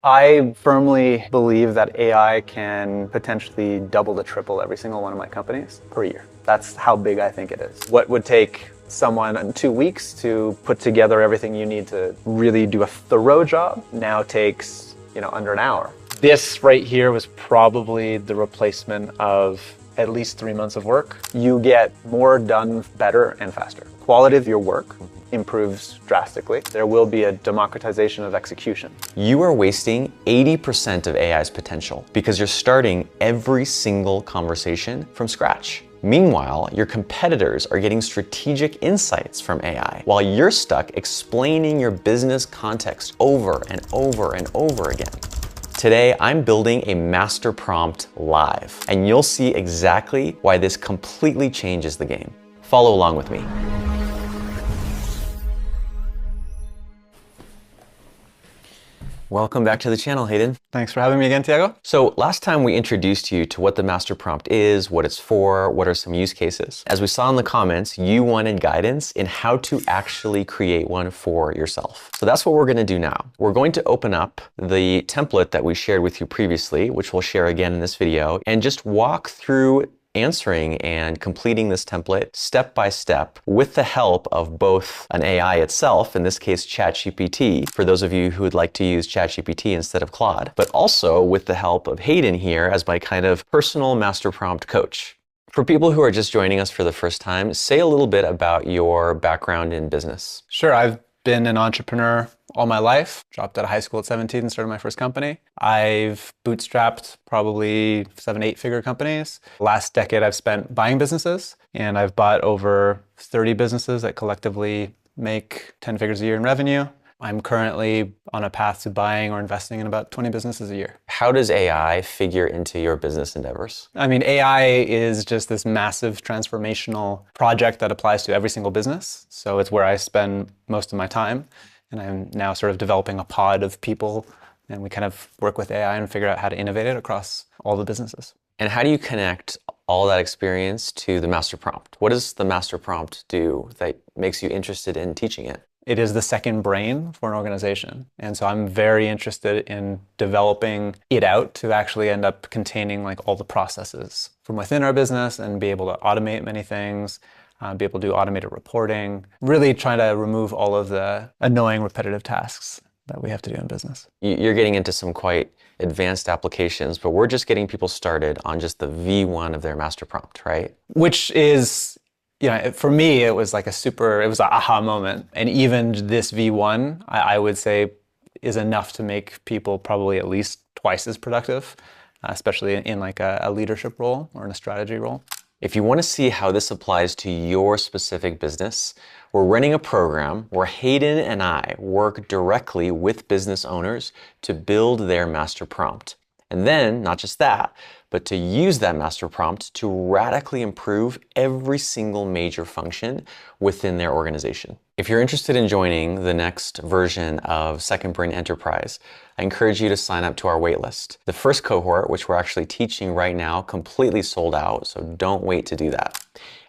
I firmly believe that AI can potentially double to triple every single one of my companies per year. That's how big I think it is. What would take someone in 2 weeks to put together everything you need to really do a thorough job now takes, under an hour. This right here was probably the replacement of at least 3 months of work. You get more done better and faster. Quality of your work improves drastically. There will be a democratization of execution. You are wasting 80% of AI's potential because you're starting every single conversation from scratch. Meanwhile, your competitors are getting strategic insights from AI while you're stuck explaining your business context over and over and over again. Today, I'm building a master prompt live, and you'll see exactly why this completely changes the game. Follow along with me. Welcome back to the channel, Hayden. Thanks for having me again, Tiago. So last time we introduced you to what the master prompt is, what it's for, what are some use cases. As we saw in the comments, you wanted guidance in how to actually create one for yourself. So that's what we're going to do now. We're going to open up the template that we shared with you previously, which we'll share again in this video, and just walk through answering and completing this template step by step with the help of both an AI itself, in this case ChatGPT, for those of you who would like to use ChatGPT instead of Claude, but also with the help of Hayden here as my kind of personal master prompt coach. For people who are just joining us for the first time, say a little bit about your background in business. Sure, I've been an entrepreneur all my life. Dropped out of high school at 17 and started my first company. I've bootstrapped probably 7-8-figure companies. Last decade I've spent buying businesses, and I've bought over 30 businesses that collectively make 10 figures a year in revenue. I'm currently on a path to buying or investing in about 20 businesses a year. How does AI figure into your business endeavors? I mean, AI is just this massive transformational project that applies to every single business. So it's where I spend most of my time. And I'm now sort of developing a pod of people, and we kind of work with AI and figure out how to innovate it across all the businesses. And how do you connect all that experience to the master prompt? What does the master prompt do that makes you interested in teaching it? It is the second brain for an organization. And so I'm very interested in developing it out to actually end up containing like all the processes from within our business and be able to automate many things, be able to do automated reporting, really trying to remove all of the annoying repetitive tasks that we have to do in business. You're getting into some quite advanced applications, but we're just getting people started on just the V1 of their master prompt, right? Which is, for me, it was like it was an aha moment. And even this V1, I would say, is enough to make people probably at least twice as productive, especially in like a leadership role or in a strategy role. If you want to see how this applies to your specific business, we're running a program where Hayden and I work directly with business owners to build their master prompt. And then, not just that, but to use that master prompt to radically improve every single major function within their organization. If you're interested in joining the next version of Second Brain Enterprise, I encourage you to sign up to our waitlist. The first cohort, which we're actually teaching right now, completely sold out, so don't wait to do that.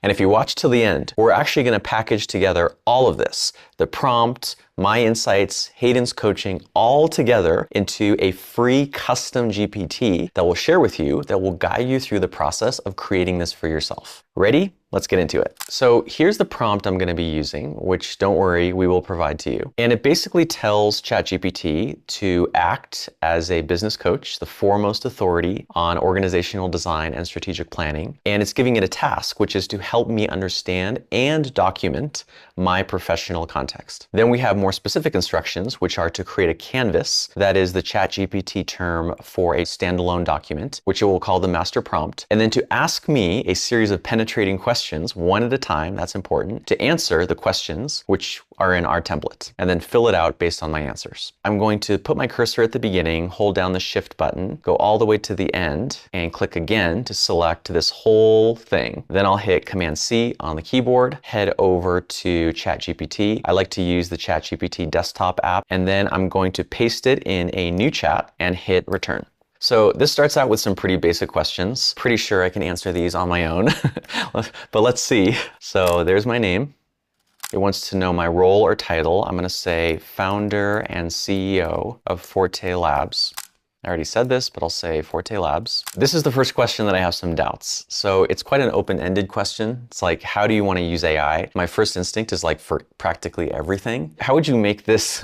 And if you watch till the end, we're actually going to package together all of this, the prompt, my insights, Hayden's coaching, all together into a free custom GPT that we'll share with you that will guide you through the process of creating this for yourself. Ready? Let's get into it. So here's the prompt I'm going to be using, which don't worry, we will provide to you. And it basically tells ChatGPT to act as a business coach, the foremost authority on organizational design and strategic planning. And it's giving it a task, which is to help me understand and document my professional context. Then we have more specific instructions, which are to create a canvas, that is the ChatGPT term for a standalone document, which it will call the master prompt. And then to ask me a series of penetrating questions, one at a time, that's important, to answer the questions which are in our template, and then fill it out based on my answers. I'm going to put my cursor at the beginning, hold down the shift button, go all the way to the end, and click again to select this whole thing. Then I'll hit Command-C on the keyboard, head over to ChatGPT. I like to use the ChatGPT desktop app, and then I'm going to paste it in a new chat and hit return. So this starts out with some pretty basic questions. Pretty sure I can answer these on my own, but let's see. So there's my name. It wants to know my role or title. I'm going to say founder and CEO of Forte Labs. I already said this, but I'll say Forte Labs. This is the first question that I have some doubts. So it's quite an open-ended question. It's like, how do you want to use AI? My first instinct is like for practically everything. How would you make this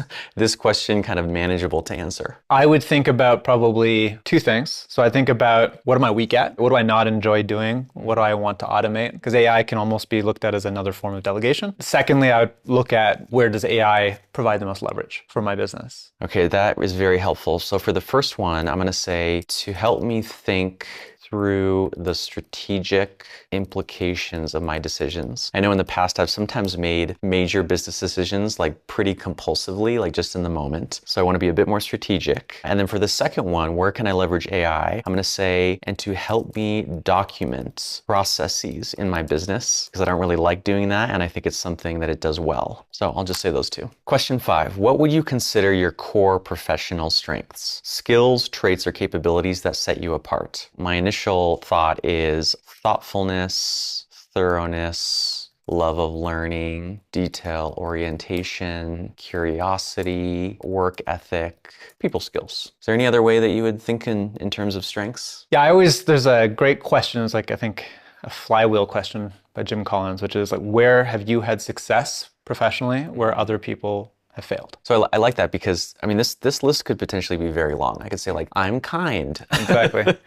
question kind of manageable to answer? I would think about probably two things. So I think about, what am I weak at? What do I not enjoy doing? What do I want to automate? Because AI can almost be looked at as another form of delegation. Secondly, I would look at, where does AI provide the most leverage for my business? Okay, that is very helpful. So for the first one, I'm going to say, to help me think through the strategic implications of my decisions. I know in the past I've sometimes made major business decisions like pretty compulsively, like just in the moment. So I want to be a bit more strategic. And then for the second one, where can I leverage AI? I'm going to say, and to help me document processes in my business, because I don't really like doing that. And I think it's something that it does well. So I'll just say those two. Question 5, what would you consider your core professional strengths? Skills, traits, or capabilities that set you apart? My initial thought is thoughtfulness, thoroughness, love of learning, detail orientation, curiosity, work ethic, people skills. Is there any other way that you would think in terms of strengths? Yeah, there's a great question. It's like, I think, a flywheel question by Jim Collins, which is like, where have you had success professionally where other people have failed? So I like that, because I mean, this list could potentially be very long. I could say like, I'm kind. Exactly.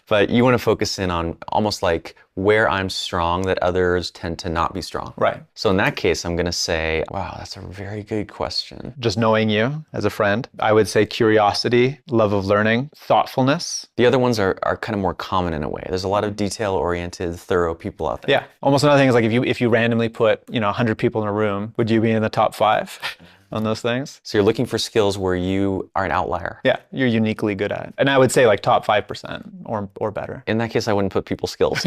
But you want to focus in on almost like where I'm strong that others tend to not be strong. Right. So in that case, I'm going to say, wow, that's a very good question. Just knowing you as a friend, I would say curiosity, love of learning, thoughtfulness. The other ones are kind of more common in a way. There's a lot of detail-oriented, thorough people out there. Yeah. Almost another thing is like, if you randomly put 100 people in a room, would you be in the top 5 on those things? So you're looking for skills where you are an outlier. Yeah, you're uniquely good at. And I would say like top 5% or better. In that case, I wouldn't put people skills.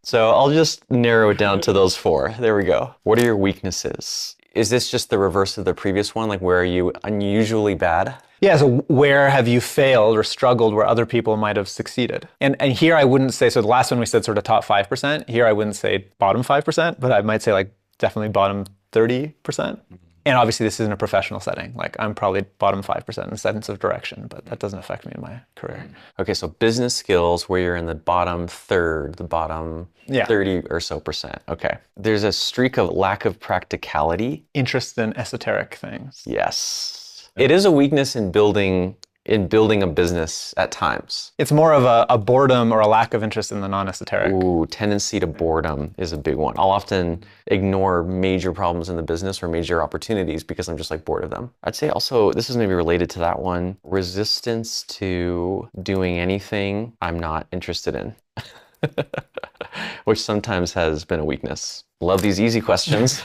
So I'll just narrow it down to those 4. There we go. What are your weaknesses? Is this just the reverse of the previous one? Like, where are you unusually bad? Yeah, so where have you failed or struggled where other people might have succeeded? And here I wouldn't say, so the last one we said sort of top 5%. Here I wouldn't say bottom 5%, but I might say like definitely bottom 30%. And obviously this isn't a professional setting. Like, I'm probably bottom 5% in sense of direction, but that doesn't affect me in my career. Okay, so business skills where you're in the bottom third, the bottom 30 or so percent. Okay. There's a streak of lack of practicality. Interest in esoteric things. Yes. It is a weakness in building a business at times. It's more of a boredom or a lack of interest in the non-esoteric. Ooh, tendency to boredom is a big one. I'll often ignore major problems in the business or major opportunities because I'm just like bored of them. I'd say also, this is maybe related to that one, resistance to doing anything I'm not interested in. Which sometimes has been a weakness. Love these easy questions.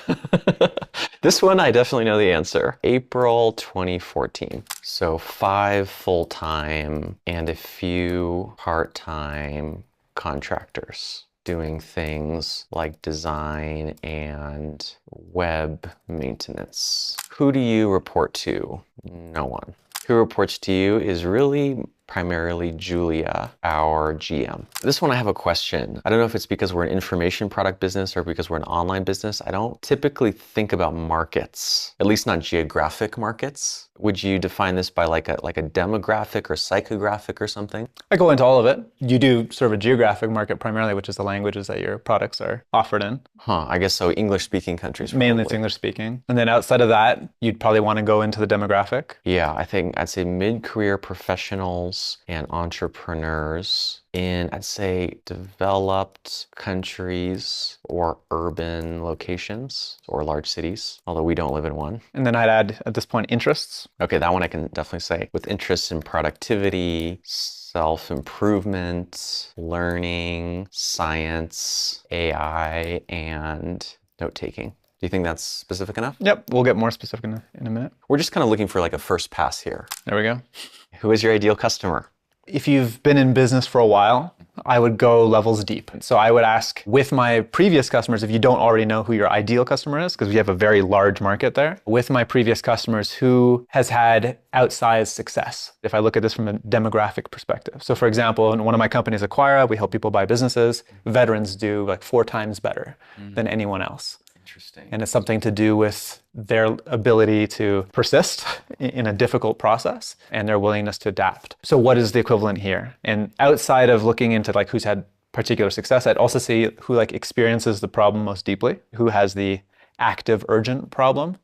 This one, I definitely know the answer. April 2014. So 5 full-time and a few part-time contractors doing things like design and web maintenance. Who do you report to? No one. Who reports to you is really primarily Julia, our GM. This one I have a question. I don't know if it's because we're an information product business or because we're an online business. I don't typically think about markets, at least not geographic markets. Would you define this by like a demographic or psychographic or something? I go into all of it. You do sort of a geographic market primarily, which is the languages that your products are offered in. Huh, I guess so. English-speaking countries. Probably. Mainly it's English-speaking. And then outside of that, you'd probably want to go into the demographic. Yeah, I think I'd say mid-career professionals and entrepreneurs in, I'd say, developed countries or urban locations or large cities, although we don't live in one. And then I'd add, at this point, interests. Okay, that one I can definitely say. With interests in productivity, self-improvement, learning, science, AI, and note-taking. Do you think that's specific enough? Yep, we'll get more specific in a minute. We're just kind of looking for like a first pass here. There we go. Who is your ideal customer? If you've been in business for a while, I would go levels deep. So I would ask with my previous customers, if you don't already know who your ideal customer is, because we have a very large market there, with my previous customers, who has had outsized success? If I look at this from a demographic perspective. So for example, in one of my companies, Acquira, we help people buy businesses. Veterans do like 4 times better than anyone else. Interesting. And it's something to do with their ability to persist in a difficult process and their willingness to adapt. So what is the equivalent here? And outside of looking into like who's had particular success, I'd also see who like experiences the problem most deeply, who has the active, urgent problem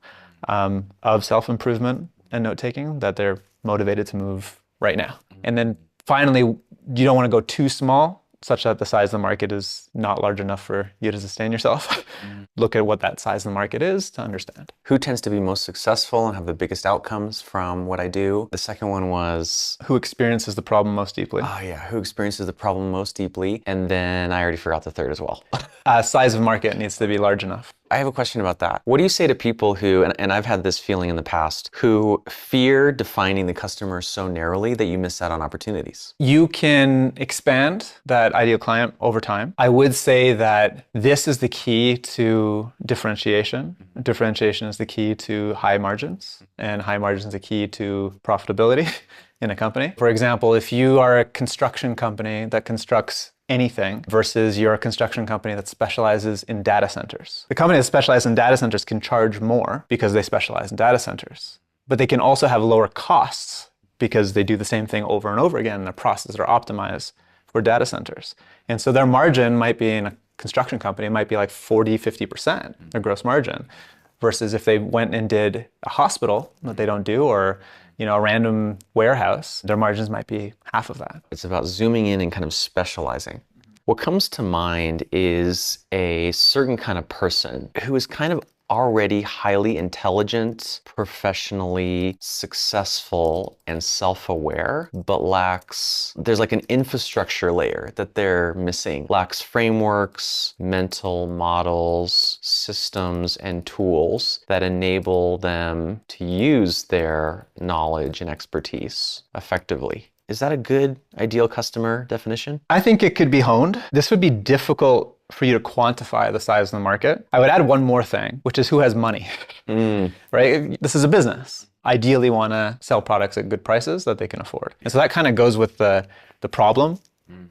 of self-improvement and note-taking that they're motivated to move right now. And then finally, you don't want to go too small, such that the size of the market is not large enough for you to sustain yourself. Look at what that size of the market is to understand. Who tends to be most successful and have the biggest outcomes from what I do? The second one was... Who experiences the problem most deeply? Oh yeah, who experiences the problem most deeply? And then I already forgot the third as well. Size of market needs to be large enough. I have a question about that. What do you say to people who, and I've had this feeling in the past, who fear defining the customer so narrowly that you miss out on opportunities? You can expand that ideal client over time. I would say that this is the key to differentiation. Differentiation is the key to high margins, and high margins is the key to profitability in a company. For example, if you are a construction company that constructs anything versus you're a construction company that specializes in data centers. The company that specializes in data centers can charge more because they specialize in data centers, but they can also have lower costs because they do the same thing over and over again and their processes are optimized for data centers. And so their margin might be in a construction company, it might be like 40, 50%, their gross margin, versus if they went and did a hospital that they don't do, or a random warehouse, their margins might be half of that. It's about zooming in and kind of specializing. What comes to mind is a certain kind of person who is kind of already highly intelligent, professionally successful, and self-aware, but there's like an infrastructure layer that they're missing. Lacks frameworks, mental models, systems, and tools that enable them to use their knowledge and expertise effectively. Is that a good ideal customer definition? I think it could be honed. This would be difficult for you to quantify the size of the market. I would add one more thing, which is who has money, right? This is a business. Ideally want to sell products at good prices that they can afford. And so that kind of goes with the problem,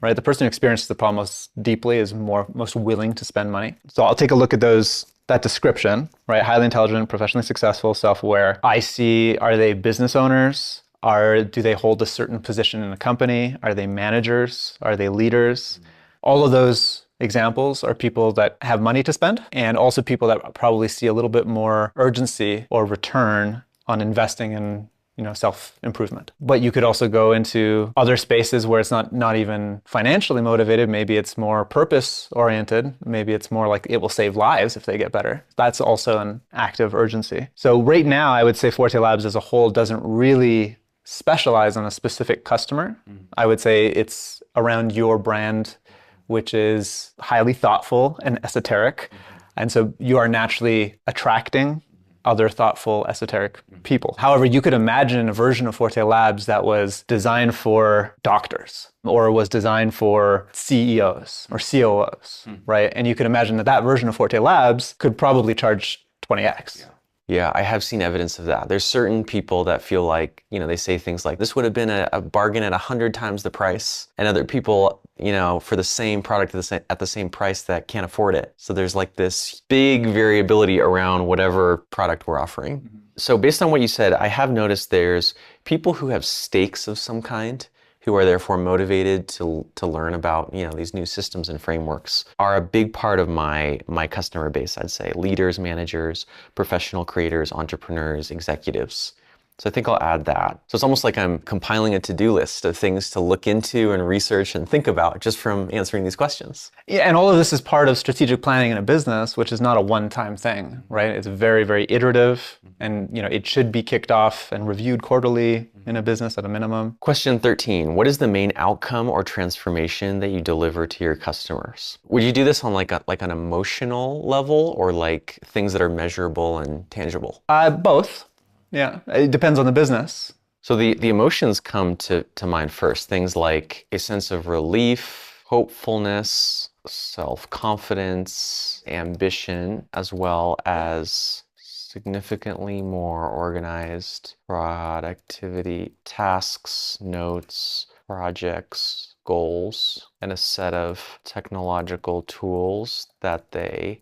right? The person who experiences the problem most deeply is most willing to spend money. So I'll take a look at that description, right? Highly intelligent, professionally successful, self-aware. I see, are they business owners? Do they hold a certain position in a company? Are they managers? Are they leaders? All of those examples are people that have money to spend, and also people that probably see a little bit more urgency or return on investing in self-improvement. But you could also go into other spaces where it's not even financially motivated. Maybe it's more purpose-oriented. Maybe it's more like it will save lives if they get better. That's also an active urgency. So right now, I would say Forte Labs as a whole doesn't really specialize on a specific customer. I would say it's around your brand, which is highly thoughtful and esoteric. And so you are naturally attracting other thoughtful, esoteric people. However, you could imagine a version of Forte Labs that was designed for doctors, or was designed for CEOs or COOs, right? And you could imagine that version of Forte Labs could probably charge 20x. Yeah, I have seen evidence of that. There's certain people that feel like, they say things like, this would have been a bargain at 100 times the price. And other people, for the same product at the same price that can't afford it. So there's like this big variability around whatever product we're offering. So based on what you said, I have noticed there's people who have stakes of some kind, who are therefore motivated to learn about these new systems and frameworks, are a big part of my customer base, I'd say. Leaders, managers, professional creators, entrepreneurs, executives. So I think I'll add that. So it's almost like I'm compiling a to-do list of things to look into and research and think about just from answering these questions. Yeah, and all of this is part of strategic planning in a business, which is not a one-time thing, right? It's very, very iterative, and it should be kicked off and reviewed quarterly in a business at a minimum. Question 13, what is the main outcome or transformation that you deliver to your customers? Would you do this on like an emotional level, or like things that are measurable and tangible? Both. Yeah, it depends on the business. So the emotions come to mind first. Things like a sense of relief, hopefulness, self-confidence, ambition, as well as significantly more organized productivity, tasks, notes, projects, goals, and a set of technological tools that they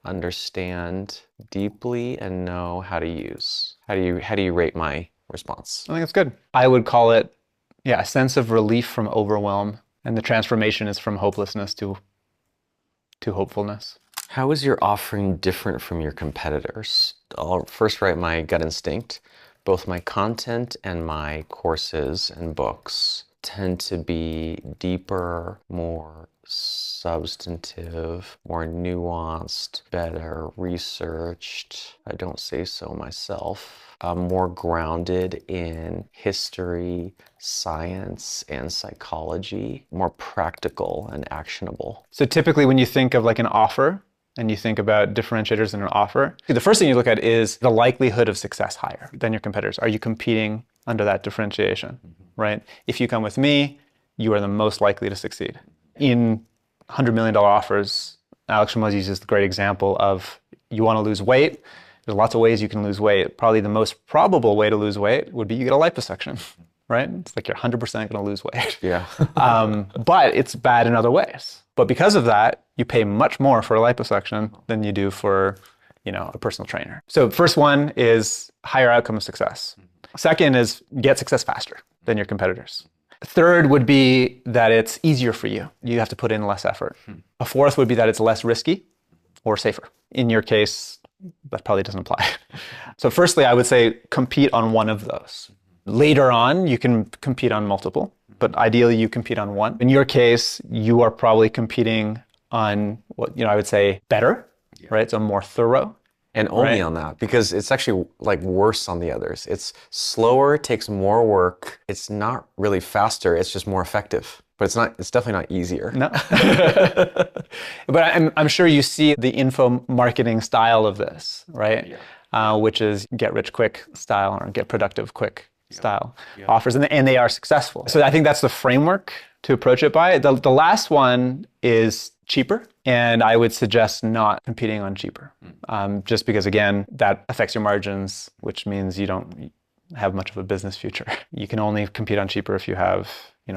understand deeply and know how to use. How do you rate my response? I think it's good. I would call it, yeah, a sense of relief from overwhelm, and the transformation is from hopelessness to hopefulness. How is your offering different from your competitors? I'll first write my gut instinct. Both my content and my courses and books tend to be deeper, more substantive, more nuanced, better researched. I don't say so myself. More grounded in history, science, and psychology, more practical and actionable. So typically when you think of like an offer and you think about differentiators in an offer, the first thing you look at is the likelihood of success higher than your competitors. Are you competing under that differentiation, right? If you come with me, you are the most likely to succeed. In $100 million offers, Alex Ramosi uses the great example of you want to lose weight. There's lots of ways you can lose weight. Probably the most probable way to lose weight would be you get a liposuction, right? It's like you're 100% going to lose weight. Yeah. But it's bad in other ways. But because of that, you pay much more for a liposuction than you do for, a personal trainer. So first one is higher outcome of success. Second is get success faster than your competitors. Third would be that it's easier for you. You have to put in less effort. A fourth would be that it's less risky or safer. In your case, that probably doesn't apply. So firstly, I would say compete on one of those. Later on, you can compete on multiple, but ideally you compete on one. In your case, you are probably competing on what, I would say better, right? So more thorough. And only on that, because it's actually like worse on the others. It's slower, takes more work. It's not really faster, it's just more effective. But it's definitely not easier. No. But I'm sure you see the info marketing style of this, right? Yeah. Which is get rich quick style or get productive quick style offers, and they are successful. So I think that's the framework to approach it by. The last one is cheaper, and I would suggest not competing on cheaper, just because, again, that affects your margins, which means you don't have much of a business future. You can only compete on cheaper if you have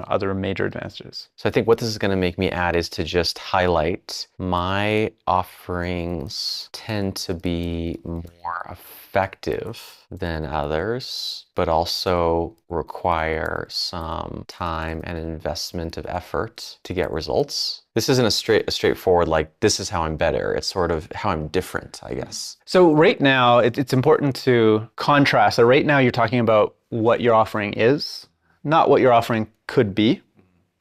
other major advantages. So I think what this is going to make me add is to just highlight my offerings tend to be more effective than others, but also require some time and investment of effort to get results. This isn't a straightforward, like, this is how I'm better. It's sort of how I'm different, I guess. So right now, it's important to contrast. So right now, you're talking about what your offering is, not what your offering could be,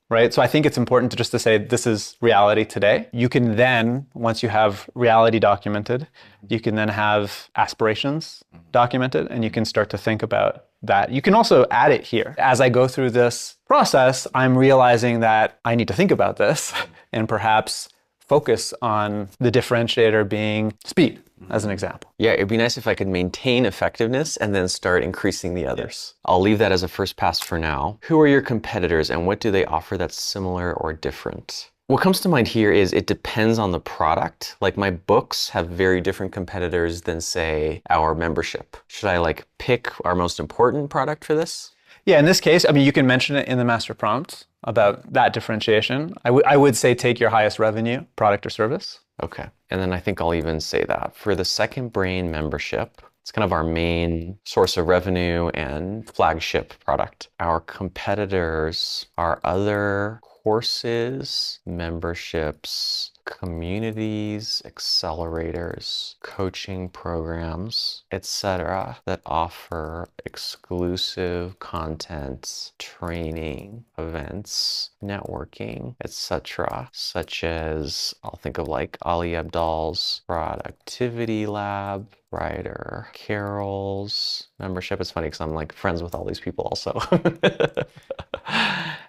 right? So I think it's important to say this is reality today. You can then, once you have reality documented, you can then have aspirations documented, and you can start to think about that. You can also add it here. As I go through this process, I'm realizing that I need to think about this and perhaps focus on the differentiator being speed, as an example. Yeah, it'd be nice if I could maintain effectiveness and then start increasing the others. I'll leave that as a first pass for now. Who are your competitors and what do they offer that's similar or different? What comes to mind here is it depends on the product. Like, my books have very different competitors than, say, our membership. Should I pick our most important product for this? Yeah, in this case, you can mention it in the master prompt about that differentiation. I would say take your highest revenue product or service. Okay. And then I think I'll even say that for the Second Brain membership, it's kind of our main source of revenue and flagship product. Our competitors are other courses, memberships, communities, accelerators, coaching programs, etc., that offer exclusive content, training, events, networking, etc., such as, I'll think of Ali Abdaal's Productivity Lab, Ryder Carroll's membership. It's funny because I'm friends with all these people also.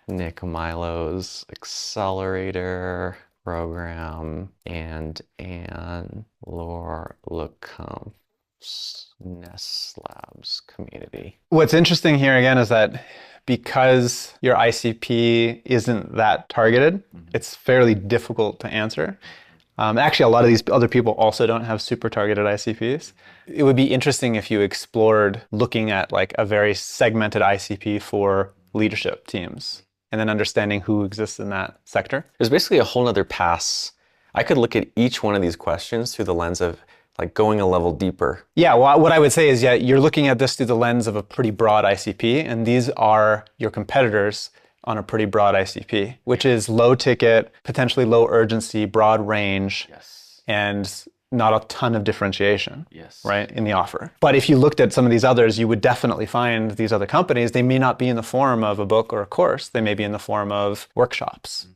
Nick Milo's Accelerator program, and Anne Laure Lecompte's Nest Labs community. What's interesting here again is that because your ICP isn't that targeted, it's fairly difficult to answer. Actually, a lot of these other people also don't have super targeted ICPs. It would be interesting if you explored looking at a very segmented ICP for leadership teams and then understanding who exists in that sector. There's basically a whole nother pass I could look at each one of these questions through the lens of like going a level deeper. Yeah, well, what I would say is, yeah, you're looking at this through the lens of a pretty broad ICP, and these are your competitors on a pretty broad ICP, which is low ticket, potentially low urgency, broad range, and not a ton of differentiation, right, in the offer. But if you looked at some of these others, you would definitely find these other companies, they may not be in the form of a book or a course, they may be in the form of workshops.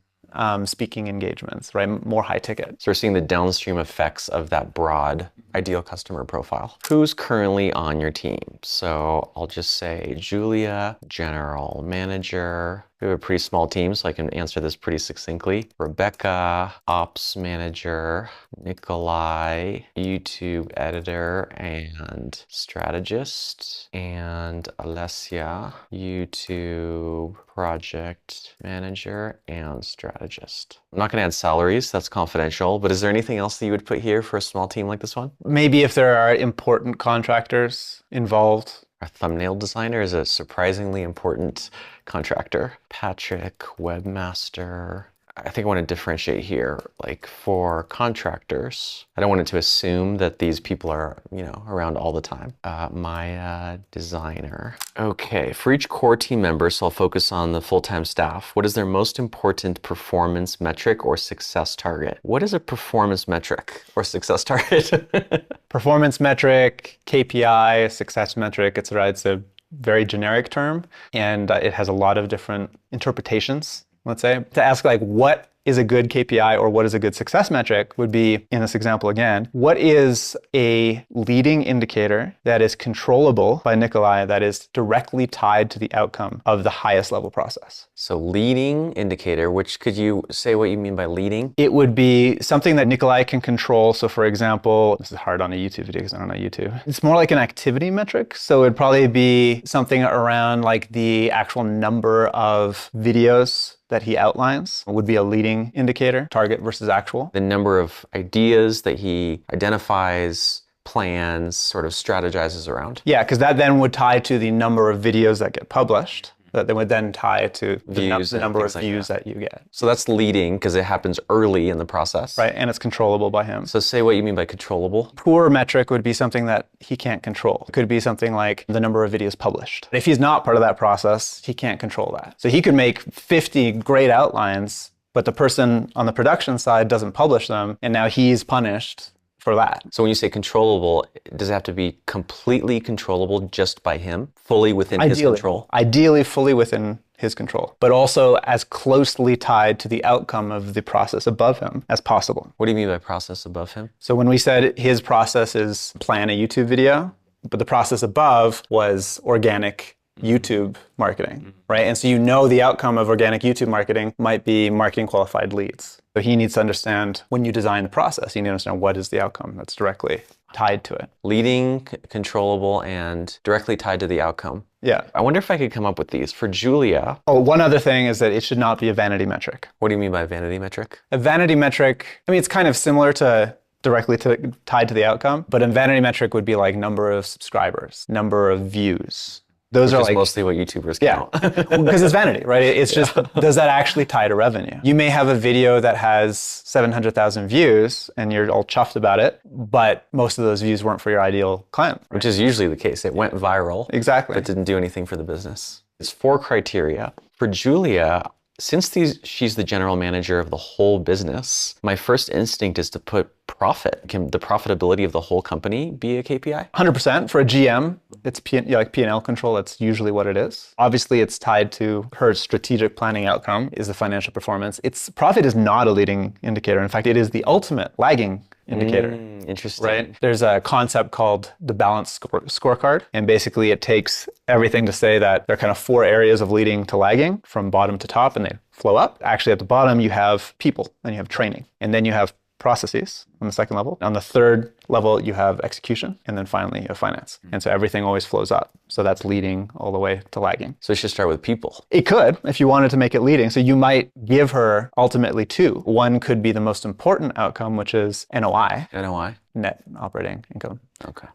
Speaking engagements, right? More high ticket. So we're seeing the downstream effects of that broad ideal customer profile. Who's currently on your team? So I'll just say Julia, general manager. We have a pretty small team, so I can answer this pretty succinctly. Rebecca, ops manager. Nikolai, YouTube editor and strategist. And Alessia, YouTube project manager and strategist. I'm not going to add salaries, that's confidential, but is there anything else that you would put here for a small team like this one? Maybe if there are important contractors involved. Our thumbnail designer is a surprisingly important contractor. Patrick, webmaster. I think I want to differentiate here. Like for contractors, I don't want it to assume that these people are, you know, around all the time. Maya, designer. Okay, for each core team member, so I'll focus on the full-time staff. What is their most important performance metric or success target? What is a performance metric or success target? Performance metric, KPI, success metric, etc. It's a very generic term, and it has a lot of different interpretations. Let's say, to ask like what is a good KPI or what is a good success metric would be, in this example again, what is a leading indicator that is controllable by Nikolai that is directly tied to the outcome of the highest level process? So leading indicator, which could you say what you mean by leading? It would be something that Nikolai can control. So for example, this is hard on a YouTube video because I don't know YouTube. It's more like an activity metric. So it'd probably be something around like the actual number of videos that he outlines would be a leading indicator, target versus actual. The number of ideas that he identifies, plans, sort of strategizes around. Yeah, because that then would tie to the number of videos that get published. That would then tie to the number of views that you get. So that's leading because it happens early in the process. Right, and it's controllable by him. So say what you mean by controllable. Poor metric would be something that he can't control. It could be something like the number of videos published. If he's not part of that process, he can't control that. So he could make 50 great outlines, but the person on the production side doesn't publish them, and now he's punished for that. So when you say controllable, does it have to be completely controllable just by him, fully within his control? Ideally, fully within his control, but also as closely tied to the outcome of the process above him as possible. What do you mean by process above him? So when we said his process is plan a YouTube video, but the process above was organic YouTube marketing, right? And so you know the outcome of organic YouTube marketing might be marketing qualified leads. So he needs to understand when you design the process, you need to understand what is the outcome that's directly tied to it. Leading, controllable, and directly tied to the outcome. Yeah. I wonder if I could come up with these. For Julia. Oh, one other thing is that it should not be a vanity metric. What do you mean by vanity metric? A vanity metric, I mean, it's kind of similar to directly tied to the outcome, but a vanity metric would be like number of subscribers, number of views. Those are like mostly what YouTubers count. Yeah, because it's vanity, right? It's just, does that actually tie to revenue? You may have a video that has 700,000 views and you're all chuffed about it, but most of those views weren't for your ideal client. Right? Which is usually the case. It went viral. Exactly. But didn't do anything for the business. It's 4 criteria. For Julia, since she's the general manager of the whole business, my first instinct is to put profit. Can the profitability of the whole company be a KPI? 100%. For a GM, it's like P&L control. That's usually what it is. Obviously, it's tied to her strategic planning outcome is the financial performance. Profit is not a leading indicator. In fact, it is the ultimate lagging indicator. Interesting. Right? There's a concept called the balanced scorecard. And basically it takes everything to say that there are kind of 4 areas of leading to lagging from bottom to top, and they flow up. Actually, at the bottom, you have people and you have training, and then you have processes, on the second level. On the third level, you have execution, and then finally you have finance. And so everything always flows up. So that's leading all the way to lagging. So it should start with people. It could, if you wanted to make it leading. So you might give her ultimately two. One could be the most important outcome, which is NOI. NOI? Net operating income. Okay.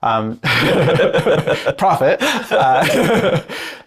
Profit.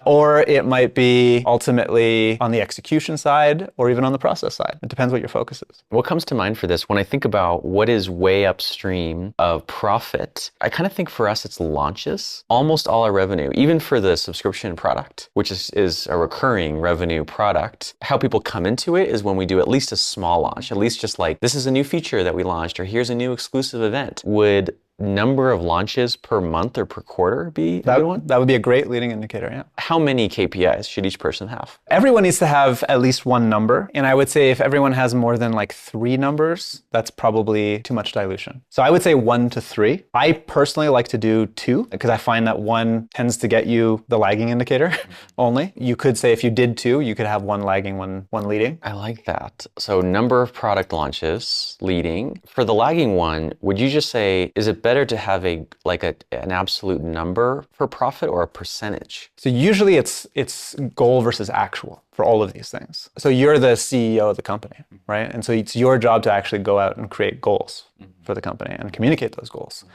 Or it might be ultimately on the execution side or even on the process side. It depends what your focus is. What comes to mind for this, when I think about what is way upstream of profit, I kind of think for us it's launches. Almost all our revenue, even for the subscription product, which is a recurring revenue product, how people come into it is when we do at least a small launch, at least just like, this is a new feature that we launched, or here's a new exclusive event. Would number of launches per month or per quarter be a good one? That would be a great leading indicator, yeah. How many KPIs should each person have? Everyone needs to have at least one number. And I would say if everyone has more than like 3 numbers, that's probably too much dilution. So I would say 1 to 3. I personally like to do 2 because I find that 1 tends to get you the lagging indicator only. You could say if you did 2, you could have 1 lagging, one leading. I like that. So number of product launches, leading. For the lagging one, would you just say, is it better to have an absolute number for profit or a percentage? So usually it's goal versus actual for all of these things. So you're the CEO of the company, right? And so it's your job to actually go out and create goals for the company and communicate those goals.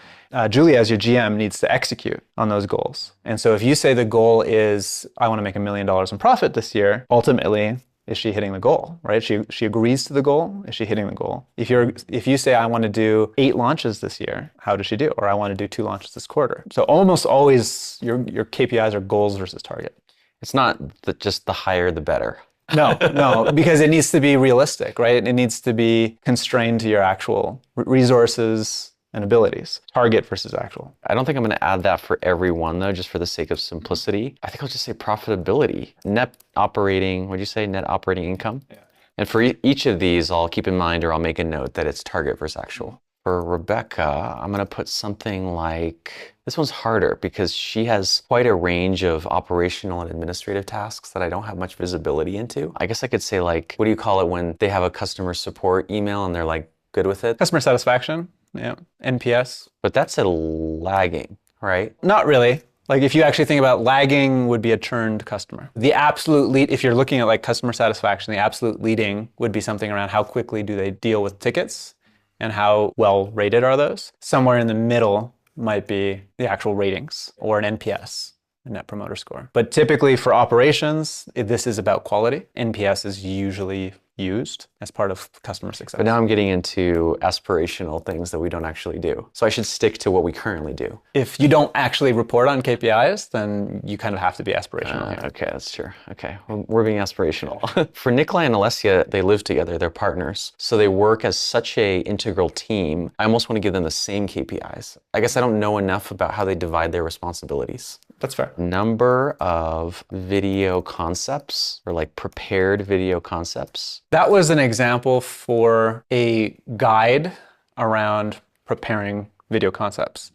Julie, as your GM, needs to execute on those goals. And so if you say the goal is, I want to make $1 million in profit this year, ultimately, is she hitting the goal, right? She agrees to the goal. Is she hitting the goal? If you say, I want to do 8 launches this year, how does she do? Or I want to do 2 launches this quarter. So almost always your KPIs are goals versus target. It's not just the higher the better. No, because it needs to be realistic, right? It needs to be constrained to your actual resources and abilities. Target versus actual. I don't think I'm going to add that for everyone though, just for the sake of simplicity. I think I'll just say profitability. Net operating, what'd you say? Net operating income? Yeah. And for each of these, I'll keep in mind or I'll make a note that it's target versus actual. For Rebecca, I'm going to put something like, this one's harder because she has quite a range of operational and administrative tasks that I don't have much visibility into. I guess I could say like, what do you call it when they have a customer support email and they're like good with it? Customer satisfaction. Yeah, NPS. But that's a lagging, right? Not really. Like if you actually think about lagging would be a churned customer. The absolute lead, if you're looking at like customer satisfaction, the absolute leading would be something around how quickly do they deal with tickets and how well rated are those. Somewhere in the middle might be the actual ratings or an NPS, a Net Promoter Score. But typically for operations, this is about quality. NPS is usually used as part of customer success. But now I'm getting into aspirational things that we don't actually do. So I should stick to what we currently do. If you don't actually report on KPIs, then you kind of have to be aspirational. Okay, that's true. Okay, well, we're being aspirational. For Nikolai and Alessia, they live together, they're partners. So they work as such a integral team. I almost want to give them the same KPIs. I guess I don't know enough about how they divide their responsibilities. That's fair. Number of video concepts or like prepared video concepts. That was an example for a guide around preparing video concepts.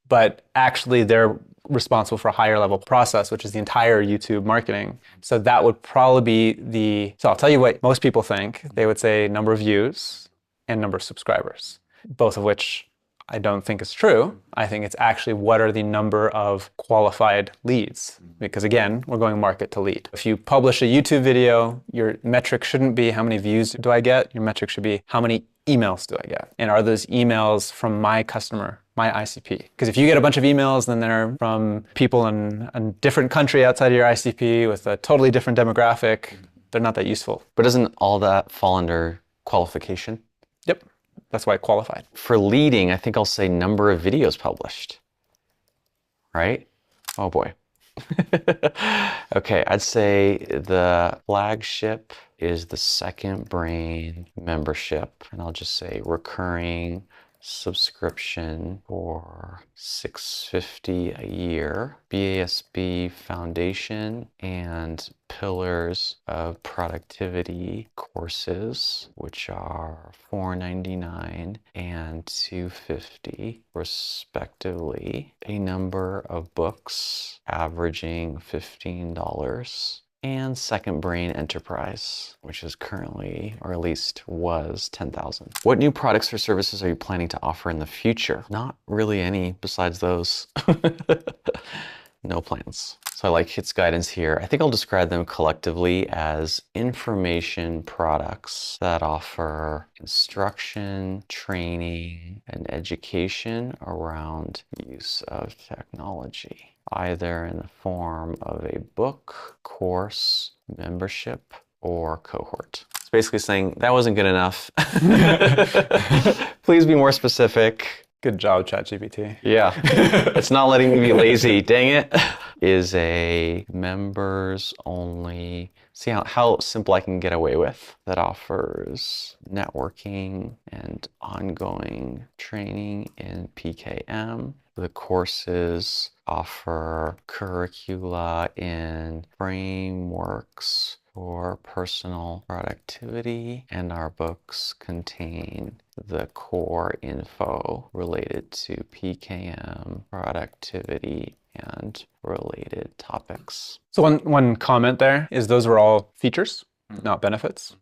But actually they're responsible for a higher level process, which is the entire YouTube marketing. So that would probably be so I'll tell you what most people think. They would say number of views and number of subscribers, both of which I don't think is true. I think it's actually what are the number of qualified leads? Because again, we're going market to lead. If you publish a YouTube video, your metric shouldn't be how many views do I get? Your metric should be how many emails do I get? And are those emails from my customer, my ICP? Because if you get a bunch of emails, then they're from people in a different country outside of your ICP with a totally different demographic, they're not that useful. But doesn't all that fall under qualification? Yep. That's why it qualified. For leading, I think I'll say number of videos published, right? Oh boy. Okay, I'd say the flagship is the Second Brain membership, and I'll just say recurring subscription for $650 a year, BASB Foundation and Pillars of Productivity courses, which are $499 and $250 respectively. A number of books averaging $15 and Second Brain Enterprise, which is currently, or at least was, 10,000. What new products or services are you planning to offer in the future? Not really any besides those. No plans. So I like Hit's guidance here. I think I'll describe them collectively as information products that offer instruction, training, and education around use of technology, either in the form of a book, course, membership, or cohort. It's basically saying that wasn't good enough. Please be more specific. Good job, ChatGPT. Yeah, it's not letting me be lazy, dang it. Is a members only, see how simple I can get away with, that offers networking and ongoing training in PKM. The courses offer curricula in frameworks for personal productivity, and our books contain the core info related to PKM, productivity, and related topics. So one comment there is those are all features, not benefits,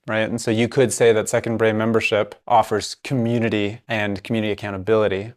right? And so you could say that Second Brain membership offers community and community accountability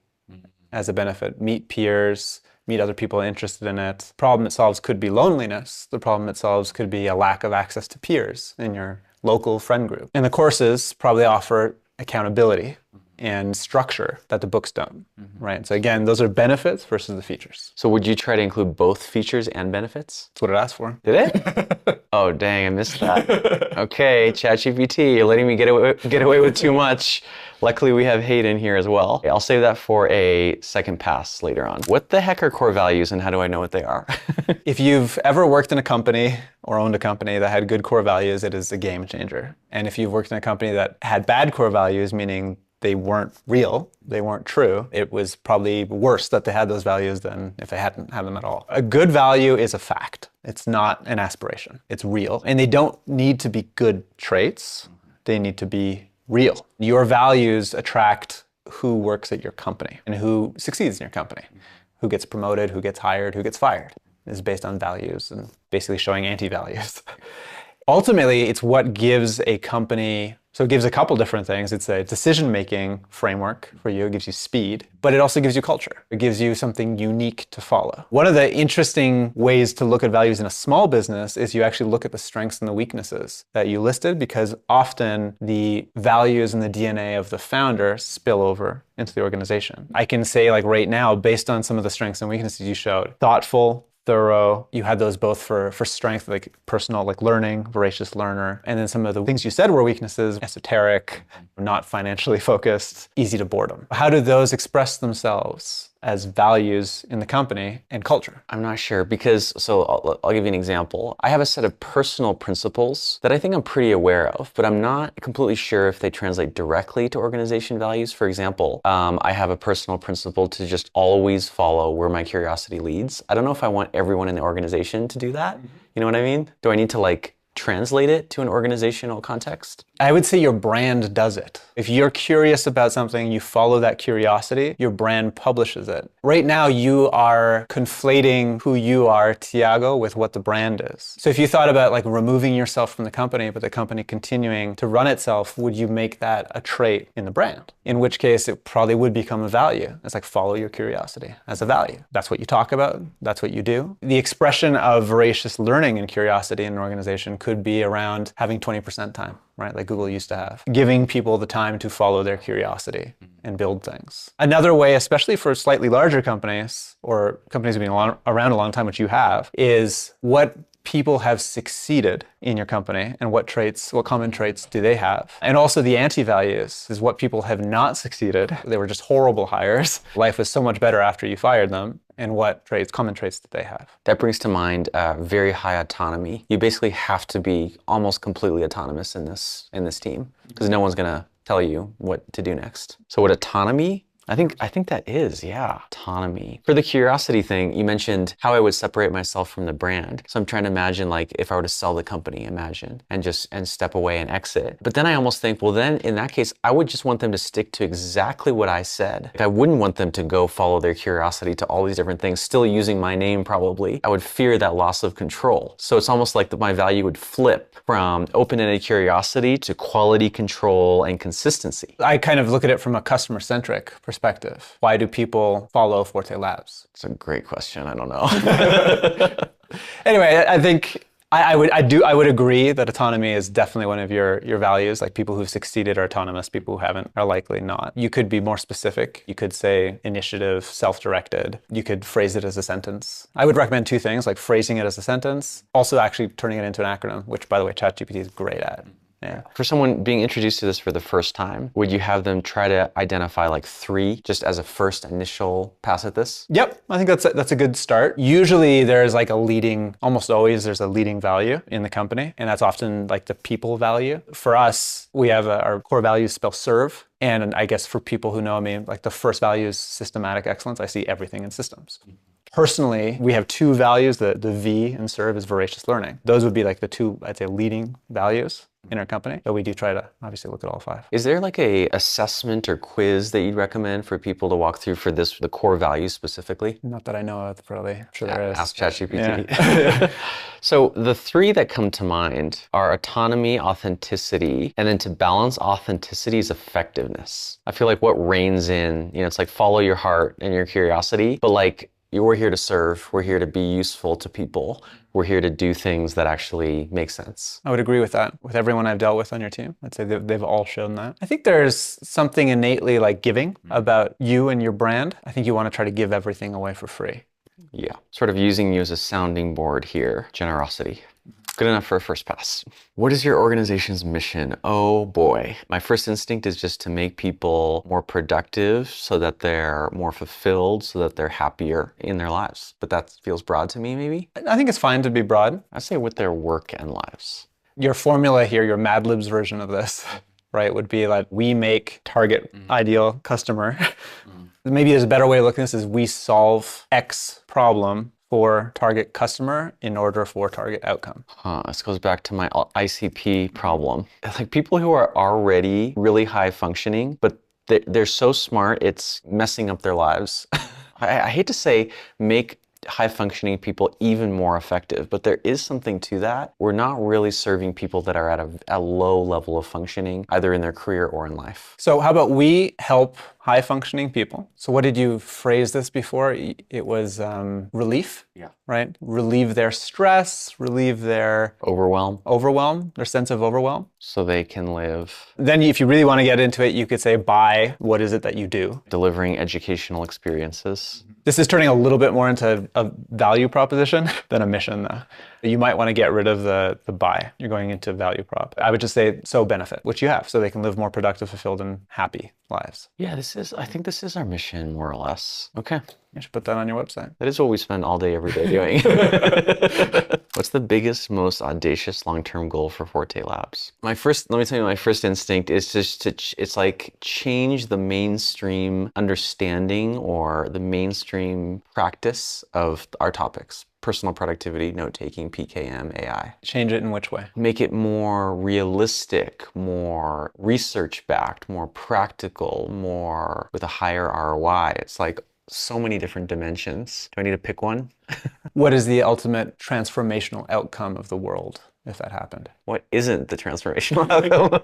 as a benefit. Meet peers, meet other people interested in it. The problem it solves could be loneliness. The problem it solves could be a lack of access to peers in your local friend group. And the courses probably offer accountability and structure that the books don't, right? So again, those are benefits versus the features. So would you try to include both features and benefits? That's what it asked for. Did it? Oh, dang, I missed that. Okay, ChatGPT, you're letting me get away with too much. Luckily, we have Hayden here as well. I'll save that for a second pass later on. What the heck are core values and how do I know what they are? If you've ever worked in a company or owned a company that had good core values, it is a game changer. And if you've worked in a company that had bad core values, meaning they weren't real, they weren't true, it was probably worse that they had those values than if they hadn't had them at all. A good value is a fact. It's not an aspiration. It's real. And they don't need to be good traits. They need to be real. Your values attract who works at your company and who succeeds in your company. Who gets promoted, who gets hired, who gets fired is based on values and basically showing anti-values. Ultimately, it's what gives a company, so it gives a couple different things. It's a decision-making framework for you. It gives you speed, but it also gives you culture. It gives you something unique to follow. One of the interesting ways to look at values in a small business is you actually look at the strengths and the weaknesses that you listed, because often the values and the DNA of the founder spill over into the organization. I can say, like right now, based on some of the strengths and weaknesses you showed, thoughtful, thorough, you had those both for strength, like personal, like learning, voracious learner. And then some of the things you said were weaknesses, esoteric, not financially focused, easy to boredom. How do those express themselves as values in the company and culture? I'm not sure because, so I'll give you an example. I have a set of personal principles that I think I'm pretty aware of, but I'm not completely sure if they translate directly to organization values. For example, I have a personal principle to just always follow where my curiosity leads. I don't know if I want everyone in the organization to do that. You know what I mean? Do I need to like translate it to an organizational context? I would say your brand does it. If you're curious about something, you follow that curiosity, your brand publishes it. Right now, you are conflating who you are, Tiago, with what the brand is. So if you thought about like removing yourself from the company, but the company continuing to run itself, would you make that a trait in the brand? In which case, it probably would become a value. It's like follow your curiosity as a value. That's what you talk about. That's what you do. The expression of voracious learning and curiosity in an organization could be around having 20% time, right? Like Google used to have. Giving people the time to follow their curiosity and build things. Another way, especially for slightly larger companies or companies that have been around a long time, which you have, is what people have succeeded in your company and what common traits do they have? And also the anti-values is what people have not succeeded. They were just horrible hires. Life was so much better after you fired them. And what common traits did they have? That brings to mind very high autonomy. You basically have to be almost completely autonomous in this team because no one's gonna tell you what to do next. So would autonomy I think that is, yeah. Autonomy. For the curiosity thing, you mentioned how I would separate myself from the brand. So I'm trying to imagine like if I were to sell the company, imagine, and step away and exit. But then I almost think, well, then in that case, I would just want them to stick to exactly what I said. Like, I wouldn't want them to go follow their curiosity to all these different things, still using my name probably. I would fear that loss of control. So it's almost like my value would flip from open-ended curiosity to quality control and consistency. I kind of look at it from a customer-centric perspective. Why do people follow Forte Labs? It's a great question. I don't know. Anyway, I think I would agree that autonomy is definitely one of your values. Like, people who've succeeded are autonomous, people who haven't are likely not. You could be more specific. You could say initiative, self-directed. You could phrase it as a sentence. I would recommend two things, like phrasing it as a sentence, also actually turning it into an acronym, which, by the way, ChatGPT is great at. Yeah. For someone being introduced to this for the first time, would you have them try to identify like 3 just as a first initial pass at this? Yep, I think that's a good start. Usually there's like almost always there's a leading value in the company, and that's often like the people value. For us, we have our core values spell serve. And I guess for people who know me, like the first value is systematic excellence. I see everything in systems. Personally, we have 2 values. The V in serve is voracious learning. Those would be like the 2, I'd say, leading values in our company, but we do try to obviously look at all 5. Is there like a assessment or quiz that you'd recommend for people to walk through for the core values specifically? Not that I know of, probably. I'm sure there is. Ask ChatGPT. Yeah. So the 3 that come to mind are autonomy, authenticity, and then to balance authenticity is effectiveness. I feel like what reigns in, it's like follow your heart and your curiosity, but like, we're here to serve. We're here to be useful to people. We're here to do things that actually make sense. I would agree with that. With everyone I've dealt with on your team, I'd say they've all shown that. I think there's something innately like giving about you and your brand. I think you want to try to give everything away for free. Yeah, sort of using you as a sounding board here. Generosity. Good enough for a first pass. What is your organization's mission? Oh boy. My first instinct is just to make people more productive so that they're more fulfilled, so that they're happier in their lives. But that feels broad to me, maybe? I think it's fine to be broad. I'd say with their work and lives. Your formula here, your Mad Libs version of this, right, would be like, we make target ideal customer. Maybe there's a better way to look at this is we solve X problem for target customer in order for target outcome. This goes back to my ICP problem. Like, people who are already really high functioning, but they're so smart, it's messing up their lives. I hate to say make high functioning people even more effective, but there is something to that. We're not really serving people that are at a low level of functioning, either in their career or in life. So how about we help high functioning people? So what did you phrase this before? It was relief, right? Relieve their stress, relieve their overwhelm, their sense of overwhelm. So they can live. Then if you really want to get into it, you could say by what is it that you do? Delivering educational experiences. This is turning a little bit more into a value proposition than a mission, though. You might want to get rid of the buy. You're going into value prop. I would just say so benefit, which you have, so they can live more productive, fulfilled, and happy lives. Yeah, I think this is our mission, more or less. Okay. You should put that on your website. That is what we spend all day, every day doing. What's the biggest, most audacious long-term goal for Forte Labs? Let me tell you, my first instinct is just it's like change the mainstream understanding or the mainstream practice of our topics. Personal productivity, note-taking, PKM, AI. Change it in which way? Make it more realistic, more research-backed, more practical, more with a higher ROI. It's like so many different dimensions. Do I need to pick one? What is the ultimate transformational outcome of the world if that happened? What isn't the transformational outcome?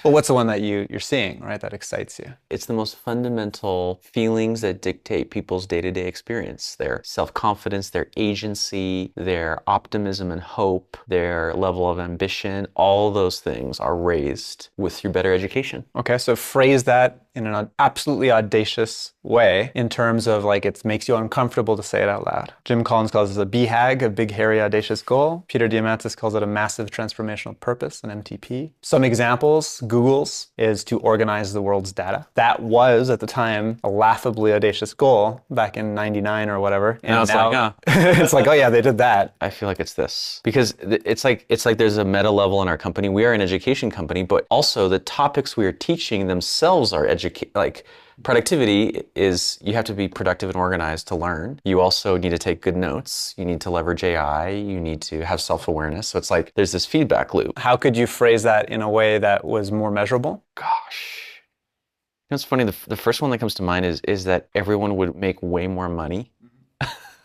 Well, what's the one that you're seeing, right, that excites you? It's the most fundamental feelings that dictate people's day-to-day experience. Their self-confidence, their agency, their optimism and hope, their level of ambition, all those things are raised through better education. Okay, so phrase that in an absolutely audacious way in terms of like it makes you uncomfortable to say it out loud. Jim Collins calls this a BHAG, a big, hairy, audacious goal. Peter Diamandis calls it a massive transformational purpose, an MTP. Some examples, Google's is to organize the world's data. That was, at the time, a laughably audacious goal back in '99 or whatever. And now it's like, oh yeah, they did that. I feel like it's this. Because it's like there's a meta level in our company. We are an education company, but also the topics we are teaching themselves are Productivity is you have to be productive and organized to learn. You also need to take good notes. You need to leverage AI. You need to have self-awareness. So it's like there's this feedback loop. How could you phrase that in a way that was more measurable? Gosh. You know, it's funny, the first one that comes to mind is that everyone would make way more money.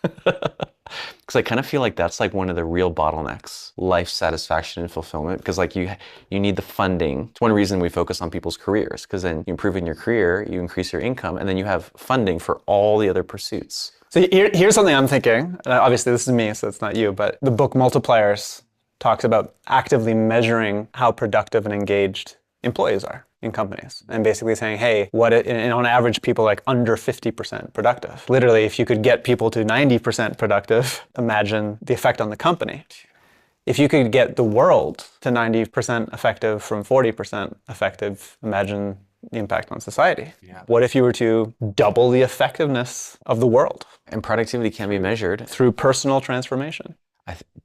Because I kind of feel like that's like one of the real bottlenecks, life satisfaction and fulfillment. Because like you need the funding. It's one reason we focus on people's careers, because then you improve in your career, you increase your income, and then you have funding for all the other pursuits. So here's something I'm thinking. Obviously, this is me, so it's not you, but the book Multipliers talks about actively measuring how productive and engaged employees are in companies, and basically saying, hey, and on average, people like under 50% productive. Literally, if you could get people to 90% productive, imagine the effect on the company. If you could get the world to 90% effective from 40% effective, imagine the impact on society. Yeah. What if you were to double the effectiveness of the world? And productivity can be measured Through personal transformation.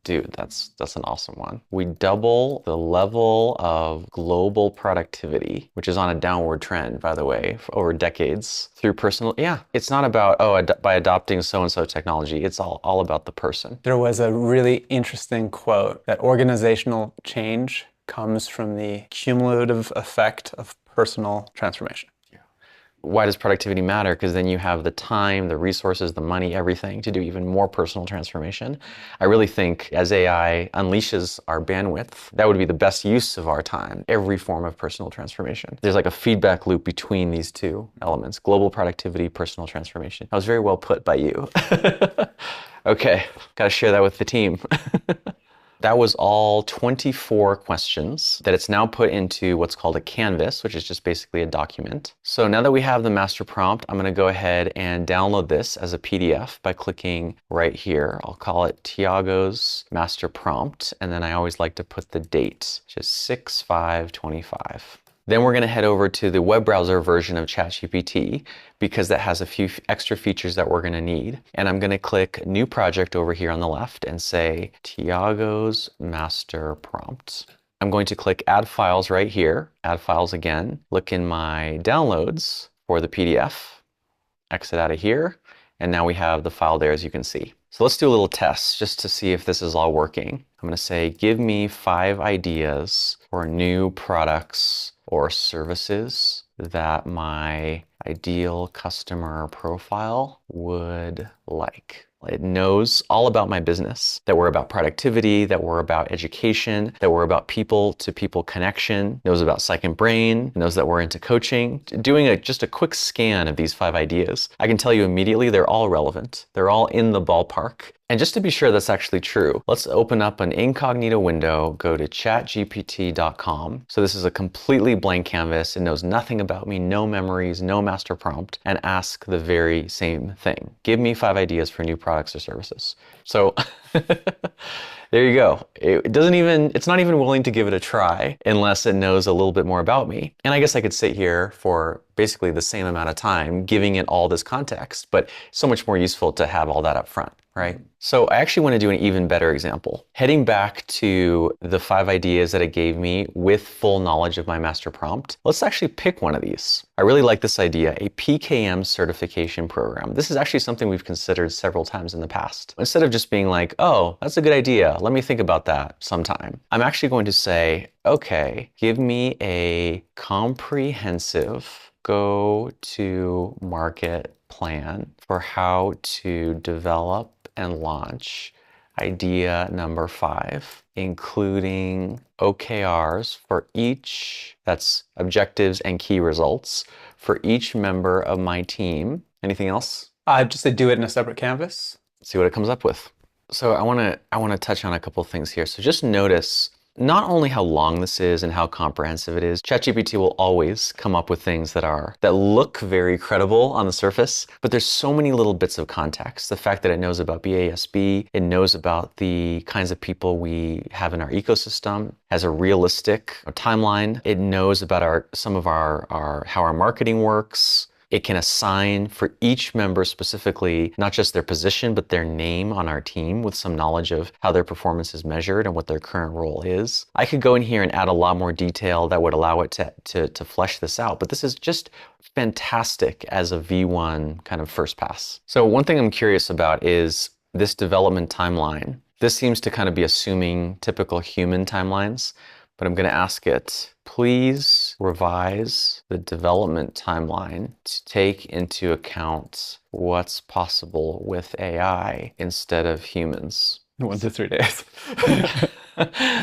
Dude, that's an awesome one. We double the level of global productivity, which is on a downward trend, by the way, over decades through personal. Yeah, it's not about, by adopting so-and-so technology. It's all about the person. There was a really interesting quote that organizational change comes from the cumulative effect of personal transformation. Why does productivity matter? Because then you have the time, the resources, the money, everything to do even more personal transformation. I really think as AI unleashes our bandwidth, that would be the best use of our time, every form of personal transformation. There's like a feedback loop between these two elements, global productivity, personal transformation. That was very well put by you. Okay, got to share that with the team. That was all 24 questions that it's now put into what's called a canvas, which is just basically a document. So now that we have the master prompt, I'm going to go ahead and download this as a PDF by clicking right here. I'll call it Tiago's master prompt. And then I always like to put the date, just 6/5/25. Then we're going to head over to the web browser version of ChatGPT because that has a few extra features that we're going to need. And I'm going to click New Project over here on the left and say Tiago's Master Prompt. I'm going to click Add Files right here, Add Files again, look in my downloads for the PDF, exit out of here, and now we have the file there as you can see. So let's do a little test just to see if this is all working. I'm going to say, give me 5 ideas for new products or services that my ideal customer profile would like. It knows all about my business, that we're about productivity, that we're about education, that we're about people-to-people connection, knows about Second Brain, knows that we're into coaching. Doing just a quick scan of these 5 ideas, I can tell you immediately they're all relevant. They're all in the ballpark. And just to be sure that's actually true, let's open up an incognito window, go to chatgpt.com. So this is a completely blank canvas. It knows nothing about me, no memories, no master prompt, and ask the very same thing. Give me 5 ideas for new products or services. So there you go. It's not even willing to give it a try unless it knows a little bit more about me. And I guess I could sit here for basically the same amount of time giving it all this context, but so much more useful to have all that up front, right? So I actually want to do an even better example. Heading back to the 5 ideas that it gave me with full knowledge of my master prompt, let's actually pick one of these. I really like this idea, a PKM certification program. This is actually something we've considered several times in the past. Instead of just being like, oh, that's a good idea, let me think about that sometime. I'm actually going to say, okay, give me a comprehensive go-to-market plan for how to develop and launch idea number 5, including OKRs for each, that's objectives and key results, for each member of my team. Anything else? Just to do it in a separate canvas. See what it comes up with. So I want to touch on a couple things here. So just notice not only how long this is and how comprehensive it is. ChatGPT will always come up with things that look very credible on the surface, but there's so many little bits of context. The fact that it knows about BASB, it knows about the kinds of people we have in our ecosystem, has a realistic timeline. It knows about how our marketing works. It can assign for each member specifically, not just their position, but their name on our team with some knowledge of how their performance is measured and what their current role is. I could go in here and add a lot more detail that would allow it to flesh this out, but this is just fantastic as a V1 kind of first pass. So one thing I'm curious about is this development timeline. This seems to kind of be assuming typical human timelines, but I'm going to ask it, please revise the development timeline to take into account what's possible with AI instead of humans. 1 to 3 days.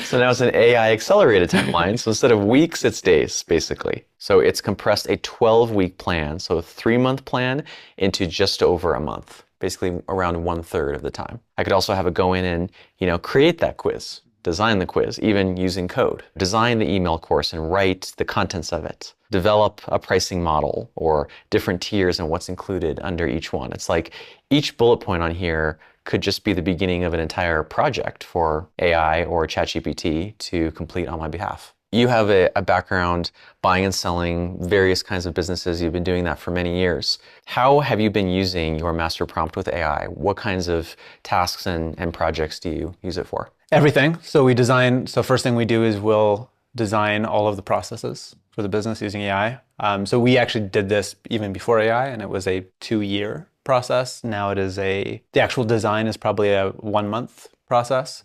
So now it's an AI accelerated timeline. So instead of weeks, it's days, basically. So it's compressed a 12-week plan, so a 3-month plan into just over a month, basically around 1/3 of the time. I could also have it go in and, create that quiz, design the quiz, even using code, design the email course and write the contents of it, develop a pricing model or different tiers and what's included under each one. It's like each bullet point on here could just be the beginning of an entire project for AI or ChatGPT to complete on my behalf. You have a background buying and selling various kinds of businesses. You've been doing that for many years. How have you been using your master prompt with AI? What kinds of tasks and projects do you use it for? Everything. So first thing we do is we'll design all of the processes for the business using AI. So we actually did this even before AI, and it was a 2-year process. Now the actual design is probably a 1-month process.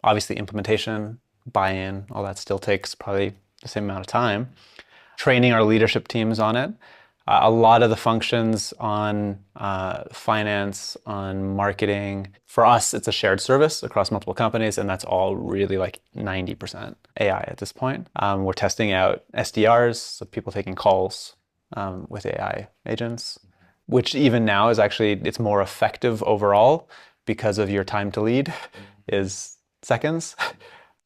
Obviously implementation, buy-in, all that still takes probably the same amount of time. Training our leadership teams on it. A lot of the functions on finance, on marketing. For us, it's a shared service across multiple companies, and that's all really like 90% AI at this point. We're testing out SDRs, so people taking calls with AI agents, which even now is it's more effective overall because of your time to lead is seconds.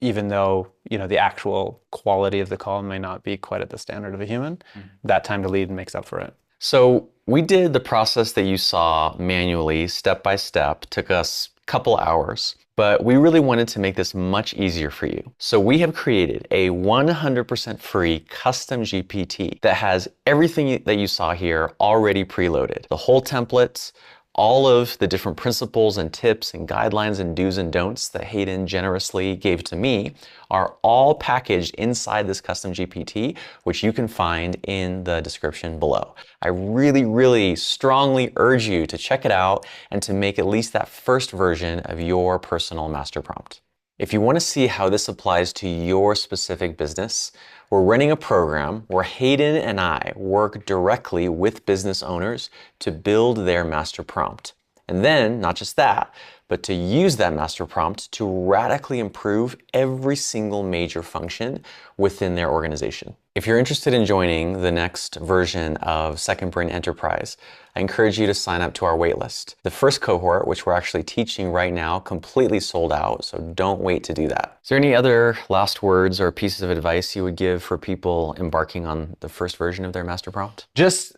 Even though, the actual quality of the call may not be quite at the standard of a human, that time to lead makes up for it. So we did the process that you saw manually, step by step, took us a couple hours, but we really wanted to make this much easier for you. So we have created a 100% free custom GPT that has everything that you saw here already preloaded. The whole template, all of the different principles and tips and guidelines and do's and don'ts that Hayden generously gave to me are all packaged inside this custom GPT, which you can find in the description below. I really, really strongly urge you to check it out and to make at least that first version of your personal master prompt. If you want to see how this applies to your specific business, we're running a program where Hayden and I work directly with business owners to build their master prompt. And then, not just that, but to use that master prompt to radically improve every single major function within their organization. If you're interested in joining the next version of Second Brain Enterprise, I encourage you to sign up to our waitlist. The first cohort, which we're actually teaching right now, completely sold out, so don't wait to do that. Is there any other last words or pieces of advice you would give for people embarking on the first version of their master prompt? Just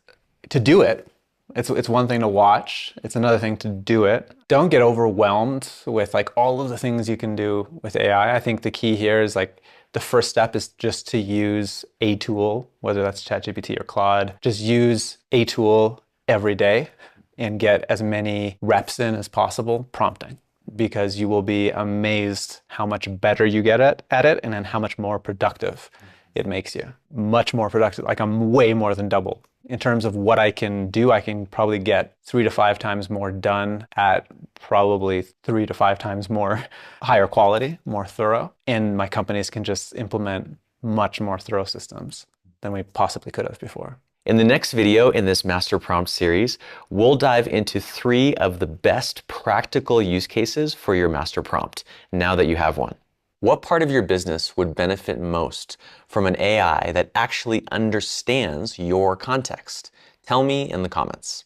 to do it. It's one thing to watch. It's another thing to do it. Don't get overwhelmed with all of the things you can do with AI. I think the key here is the first step is just to use a tool, whether that's ChatGPT or Claude. Just use a tool every day and get as many reps in as possible prompting, because you will be amazed how much better you get at it and then how much more productive it makes you. Much more productive. I'm way more than double. In terms of what I can do, I can probably get 3 to 5 times more done at probably 3 to 5 times more higher quality, more thorough. And my companies can just implement much more thorough systems than we possibly could have before. In the next video in this Master Prompt series, we'll dive into 3 of the best practical use cases for your Master Prompt, now that you have one. What part of your business would benefit most from an AI that actually understands your context? Tell me in the comments.